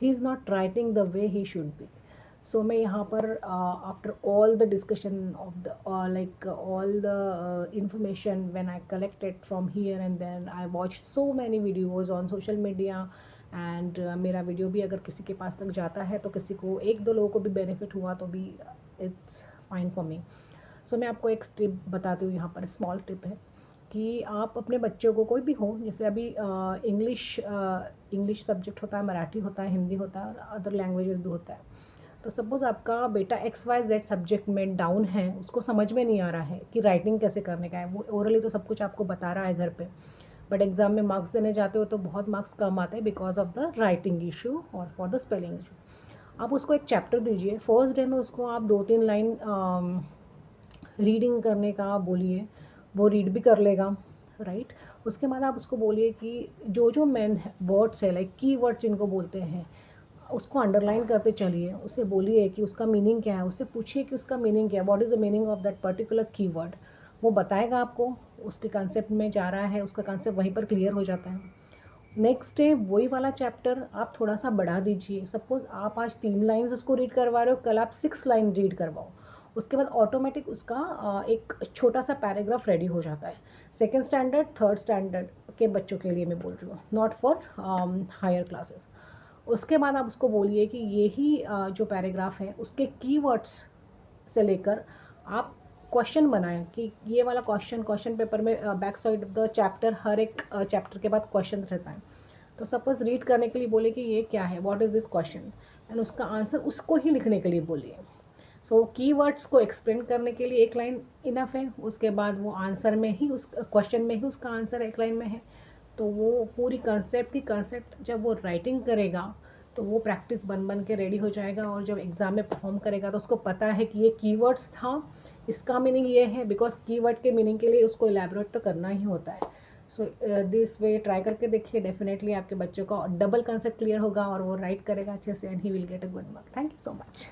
He is not writing the way he should be. So मैं यहाँ पर after all the discussion of the like all the information when I collected from here and then I watch so many videos on social media and मेरा video भी अगर किसी के पास तक जाता है तो किसी को एक दो लोगों को भी बेनिफिट हुआ तो भी इट्स फाइन फॉर मी. सो मैं आपको एक टिप बताती हूँ यहाँ पर, स्मॉल टिप है कि आप अपने बच्चों को, कोई भी हो, जैसे अभी इंग्लिश सब्जेक्ट होता है, मराठी होता है, हिंदी होता है और अदर लैंग्वेजेस भी होता है. तो सपोज़ आपका बेटा XYZ सब्जेक्ट में डाउन है, उसको समझ में नहीं आ रहा है कि राइटिंग कैसे करने का है. वो ओरली तो सब कुछ आपको बता रहा है घर पे, बट एग्ज़ाम में मार्क्स देने जाते हो तो बहुत मार्क्स कम आते हैं because of the writing issue और फॉर द स्पेलिंग इशू. आप उसको एक चैप्टर दीजिए, फर्स्ट डे में उसको आप 2-3 लाइन रीडिंग करने का बोलिए, वो रीड भी कर लेगा, राइट. उसके बाद आप उसको बोलिए कि जो जो मेन वर्ड्स है, लाइक की वर्ड्स जिनको बोलते हैं, उसको अंडरलाइन करते चलिए. उससे बोलिए कि उसका मीनिंग क्या है, उससे पूछिए कि उसका मीनिंग क्या है, what is the meaning of that particular keyword. वो बताएगा आपको, उसके कंसेप्ट में जा रहा है, उसका कंसेप्ट वहीं पर क्लियर हो जाता है. नेक्स्ट डे वही वाला चैप्टर आप थोड़ा सा बढ़ा दीजिए. सपोज़ आप आज 3 लाइन्स उसको रीड करवा रहे हो, कल आप 6 लाइन रीड करवाओ. उसके बाद ऑटोमेटिक उसका एक छोटा सा पैराग्राफ रेडी हो जाता है. सेकेंड स्टैंडर्ड, थर्ड स्टैंडर्ड के बच्चों के लिए मैं बोल रही हूँ, नॉट फॉर हायर क्लासेस. उसके बाद आप उसको बोलिए कि यही जो पैराग्राफ है उसके कीवर्ड्स से लेकर आप क्वेश्चन बनाएं कि ये वाला क्वेश्चन पेपर में back side of the chapter, हर एक चैप्टर के बाद क्वेश्चन रहता है. तो सपोज़ रीड करने के लिए बोले कि ये क्या है, what is this question, and उसका आंसर उसको ही लिखने के लिए बोलिए. सो कीवर्ड्स को एक्सप्लेन करने के लिए एक लाइन इनफ है. उसके बाद वो आंसर में ही, उस क्वेश्चन में ही उसका आंसर एक लाइन में है. तो वो पूरी कंसेप्ट जब वो राइटिंग करेगा तो वो प्रैक्टिस बन बन के रेडी हो जाएगा. और जब एग्ज़ाम में परफॉर्म करेगा तो उसको पता है कि ये कीवर्ड्स था, इसका मीनिंग ये है, बिकॉज कीवर्ड के मीनिंग के लिए उसको एलैबोरेट तो करना ही होता है. सो दिस वे ट्राई करके देखिए, डेफिनेटली आपके बच्चों का डबल कंसेप्ट क्लियर होगा और वो राइट करेगा अच्छे से and he will get a good mark. Thank you so much.